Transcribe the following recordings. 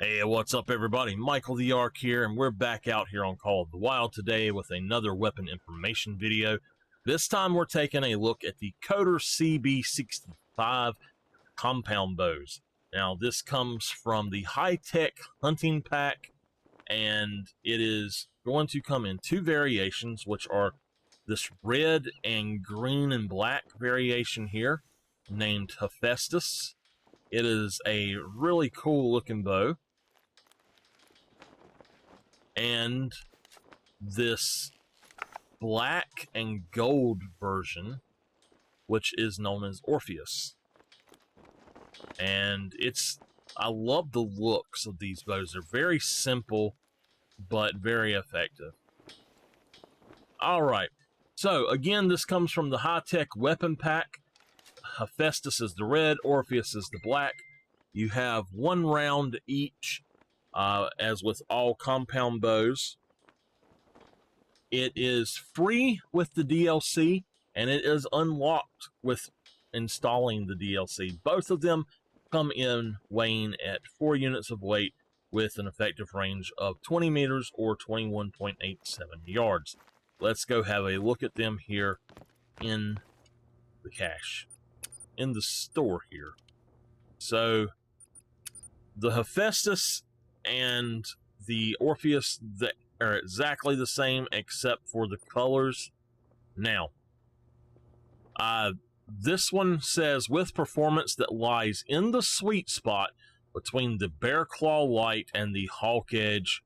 Hey, what's up everybody? MichaelTheArch here, and we're back out here on Call of the Wild today with another weapon information video. This time we're taking a look at the Koter CB-65 compound bows. Now this comes from the high-tech hunting pack, and it is going to come in two variations, which are this red and green and black variation here, named Hephaestus. It is a really cool looking bow. And this black and gold version, which is known as Orpheus. And I love the looks of these bows. They're very simple, but very effective. Alright, so again, this comes from the high-tech weapon pack. Hephaestus is the red, Orpheus is the black. You have one round each. As with all compound bows. It is free with the DLC, and it is unlocked with installing the DLC. Both of them come in weighing at 4 units of weight with an effective range of 20 meters or 21.87 yards. Let's go have a look at them here in the cache, in the store here. So, the Hephaestus and the Orpheus that are exactly the same except for the colors. Now, this one says, with performance that lies in the sweet spot between the Bear Claw Light and the Hawk Edge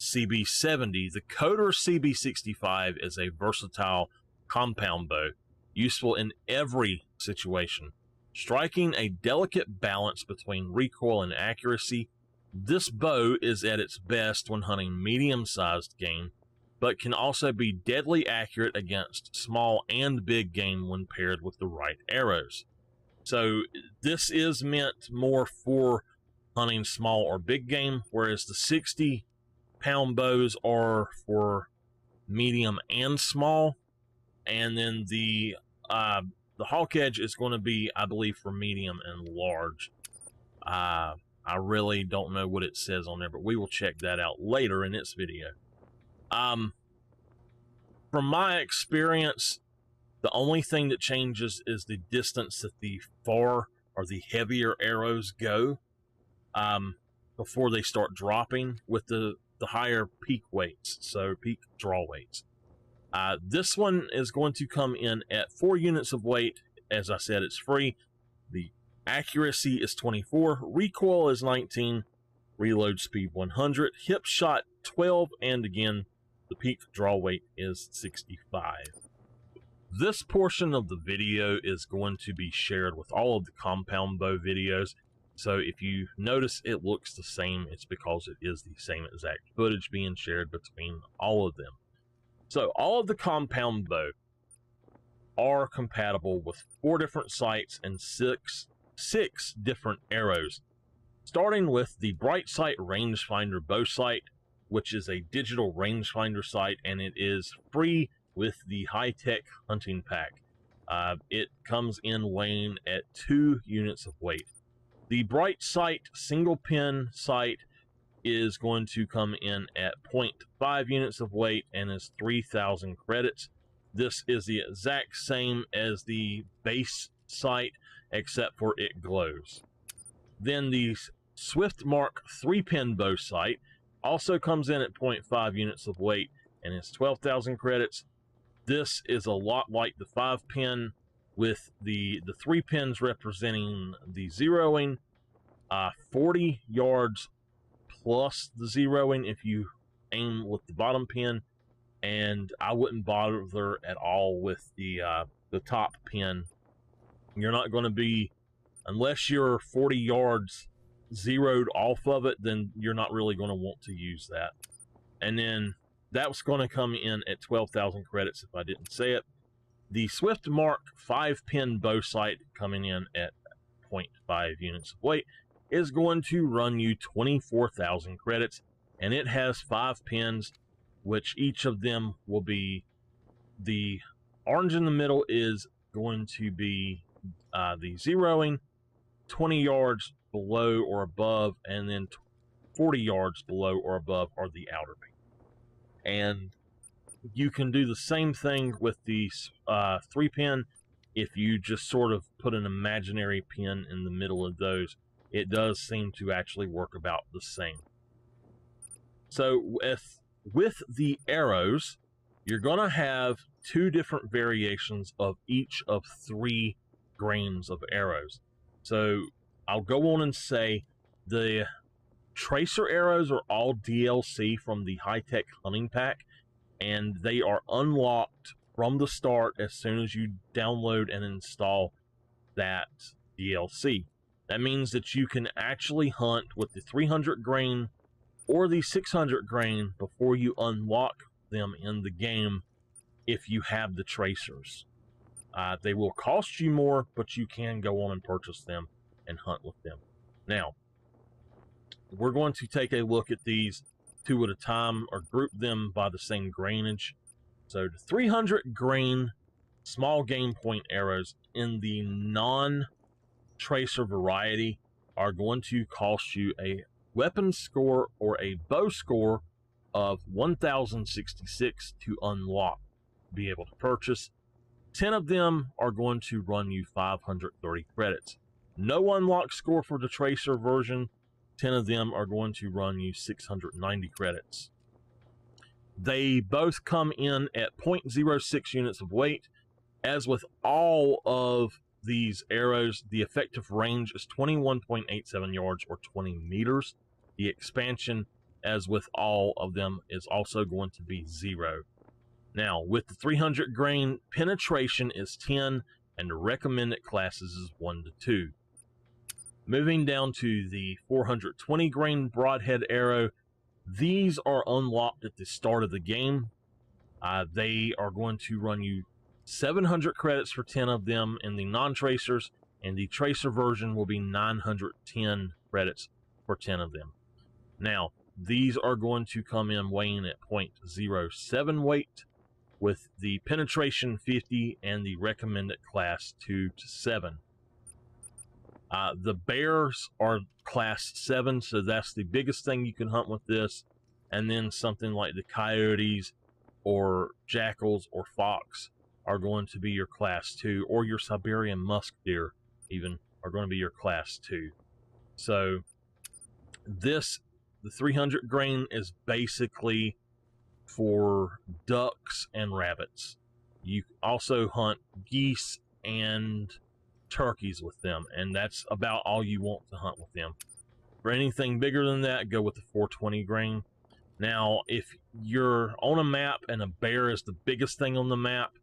CB-70, the Koter CB-65 is a versatile compound bow, useful in every situation, striking a delicate balance between recoil and accuracy. This bow is at its best when hunting medium-sized game, but can also be deadly accurate against small and big game when paired with the right arrows. So this is meant more for hunting small or big game, whereas the 60-pound bows are for medium and small, and then the Hawk Edge is going to be, I believe, for medium and large. I really don't know what it says on there, but we will check that out later in this video. From my experience, the only thing that changes is the distance that the far or the heavier arrows go before they start dropping with the higher peak weights, so peak draw weights. This one is going to come in at 4 units of weight. As I said, it's free. The accuracy is 24, recoil is 19, reload speed 100, hip shot 12, and again, the peak draw weight is 65. This portion of the video is going to be shared with all of the compound bow videos, so if you notice it looks the same, it's because it is the same exact footage being shared between all of them. So all of the compound bow are compatible with 4 different sights and 6 different arrows, starting with the Bright Sight rangefinder bow sight, which is a digital rangefinder sight, and it is free with the high-tech hunting pack. It comes in weighing at 2 units of weight. The Bright Sight single pin sight is going to come in at 0.5 units of weight and is 3,000 credits. This is the exact same as the base sight, except for it glows. Then the Swift Mark 3-pin bow sight also comes in at 0.5 units of weight and is 12,000 credits. This is a lot like the 5-pin, with the 3 pins representing the zeroing, 40 yards plus the zeroing if you aim with the bottom pin, and I wouldn't bother at all with the top pin. You're not going to be, unless you're 40 yards zeroed off of it, then you're not really going to want to use that. And then that's going to come in at 12,000 credits if I didn't say it. The Swift Mark 5-pin bow sight, coming in at 0.5 units of weight, is going to run you 24,000 credits, and it has 5 pins, which each of them will be, the orange in the middle is going to be the zeroing, 20 yards below or above, and then 40 yards below or above are the outer beam. And you can do the same thing with the 3-pin. If you just sort of put an imaginary pin in the middle of those, it does seem to actually work about the same. So with the arrows, you're going to have 2 different variations of each of 3 grains of arrows. So I'll go on and say the tracer arrows are all DLC from the high-tech hunting pack, and they are unlocked from the start as soon as you download and install that DLC. That means that you can actually hunt with the 300 grain or the 600 grain before you unlock them in the game if you have the tracers. They will cost you more, but you can go on and purchase them and hunt with them. Now, we're going to take a look at these 2 at a time, or group them by the same grainage. So the 300 grain small game point arrows in the non-tracer variety are going to cost you a weapon score or a bow score of 1066 to unlock, be able to purchase. 10 of them are going to run you 530 credits. No unlock score for the tracer version. 10 of them are going to run you 690 credits. They both come in at 0.06 units of weight. As with all of these arrows, the effective range is 21.87 yards or 20 meters. The expansion, as with all of them, is also going to be 0. Now, with the 300 grain, penetration is 10, and the recommended classes is 1 to 2. Moving down to the 420 grain broadhead arrow, these are unlocked at the start of the game. They are going to run you 700 credits for 10 of them in the non-tracers, and the tracer version will be 910 credits for 10 of them. Now, these are going to come in weighing at 0.07 weight, with the penetration 50 and the recommended class 2 to 7. The bears are class 7, so that's the biggest thing you can hunt with this. And then something like the coyotes or jackals or fox are going to be your class 2, or your Siberian musk deer even are going to be your class 2. So the 300 grain is basically for ducks and rabbits. You also hunt geese and turkeys with them, and that's about all you want to hunt with them. For anything bigger than that, go with the 420 grain. Now, if you're on a map and a bear is the biggest thing on the map,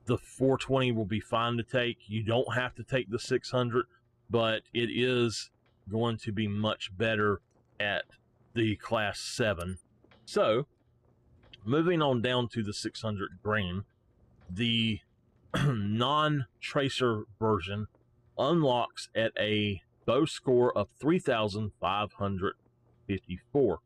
the 420 will be fine to take. You don't have to take the 600, but it is going to be much better at the class 7. So, moving on down to the 600 grain, the non-tracer version unlocks at a bow score of 3,554.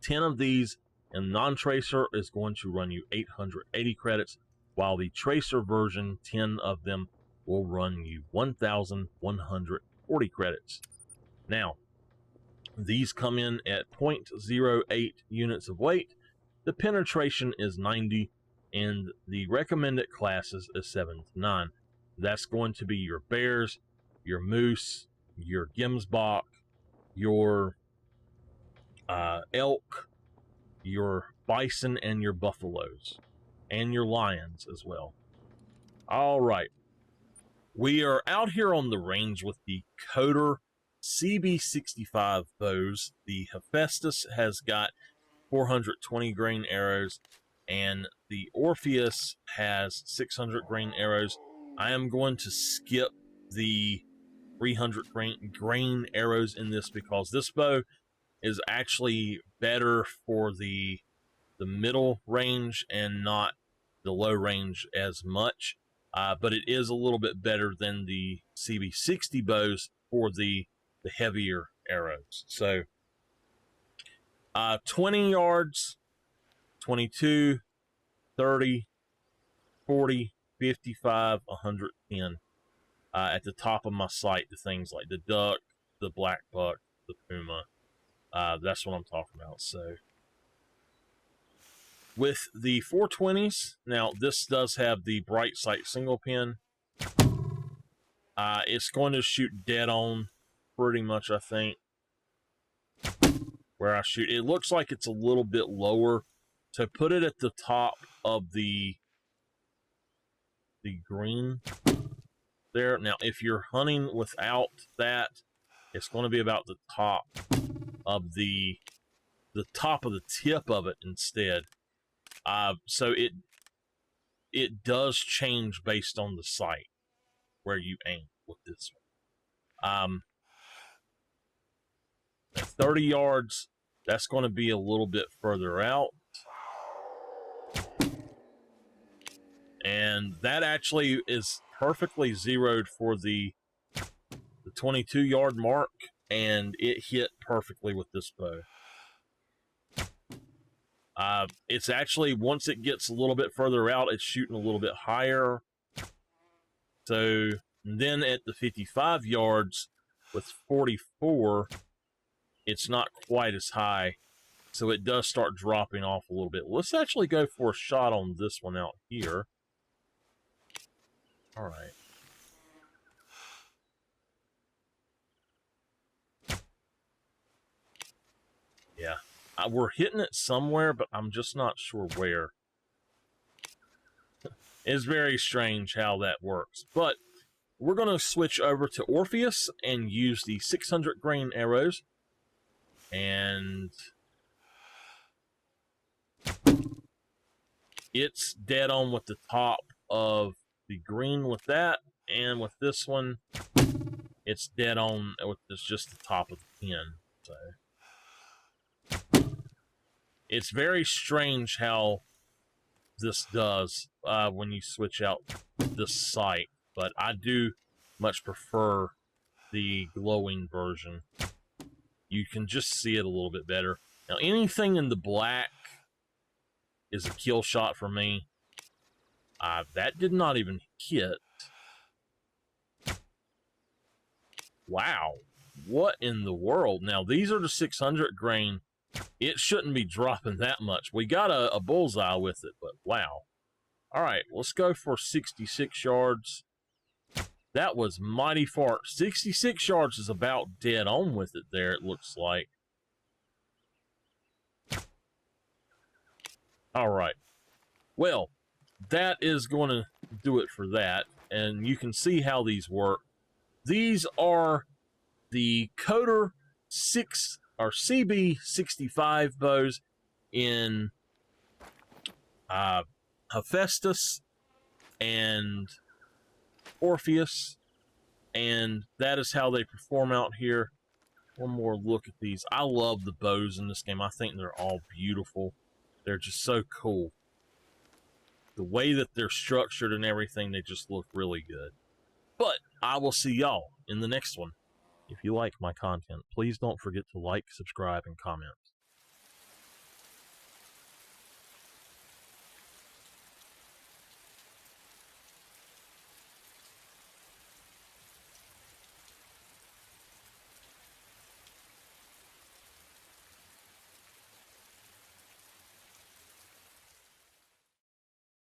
10 of these in non-tracer is going to run you 880 credits, while the tracer version, 10 of them will run you 1,140 credits. Now, these come in at 0.08 units of weight. The penetration is 90, and the recommended classes is 7 to 9. That's going to be your bears, your moose, your gemsbok, your elk, your bison, and your buffaloes, and your lions as well. All right. We are out here on the range with the Koter CB-65 bows. The Hephaestus has got 420 grain arrows, and the Orpheus has 600 grain arrows. I am going to skip the 300 grain arrows in this because this bow is actually better for the middle range and not the low range as much, but it is a little bit better than the CB60 bows for the heavier arrows. So 20 yards, 22, 30, 40, 55, 110 at the top of my sight to things like the duck, the black buck, the puma, That's what I'm talking about. So with the 420s, now this does have the bright sight single pin. It's going to shoot dead on pretty much, I think, where I shoot. It looks like it's a little bit lower. To put it at the top of the green there. Now, if you're hunting without that, it's going to be about the top of the top of the tip of it instead. So it does change based on the sight where you aim with this one. At 30 yards, that's going to be a little bit further out. And that actually is perfectly zeroed for the 22-yard mark, and it hit perfectly with this bow. It's actually, once it gets a little bit further out, it's shooting a little bit higher. So then at the 55 yards with 44, it's not quite as high. So it does start dropping off a little bit. Let's actually go for a shot on this one out here. All right. Yeah. We're hitting it somewhere, but I'm just not sure where. It's very strange how that works. But we're going to switch over to Orpheus and use the 600 grain arrows. And it's dead on with the top of the green with that. And with this one, it's dead on with just the top of the pin. So it's very strange how this does when you switch out this sight, but I do much prefer the glowing version. You can just see it a little bit better. Now, anything in the black is a kill shot for me. That did not even hit. Wow. What in the world? Now, these are the 600 grain. It shouldn't be dropping that much. We got a bullseye with it, but wow. All right, let's go for 66 yards. That was mighty far. 66 yards is about dead on with it there, it looks like. All right. Well, that is going to do it for that. And you can see how these work. These are the Koter CB-65 bows in Hephaestus and Orpheus, and that is how they perform out here. One more look at these. I love the bows in this game. I think they're all beautiful. They're just so cool. The way that they're structured and everything, they just look really good. But I will see y'all in the next one. If you like my content, please don't forget to like, subscribe, and comment.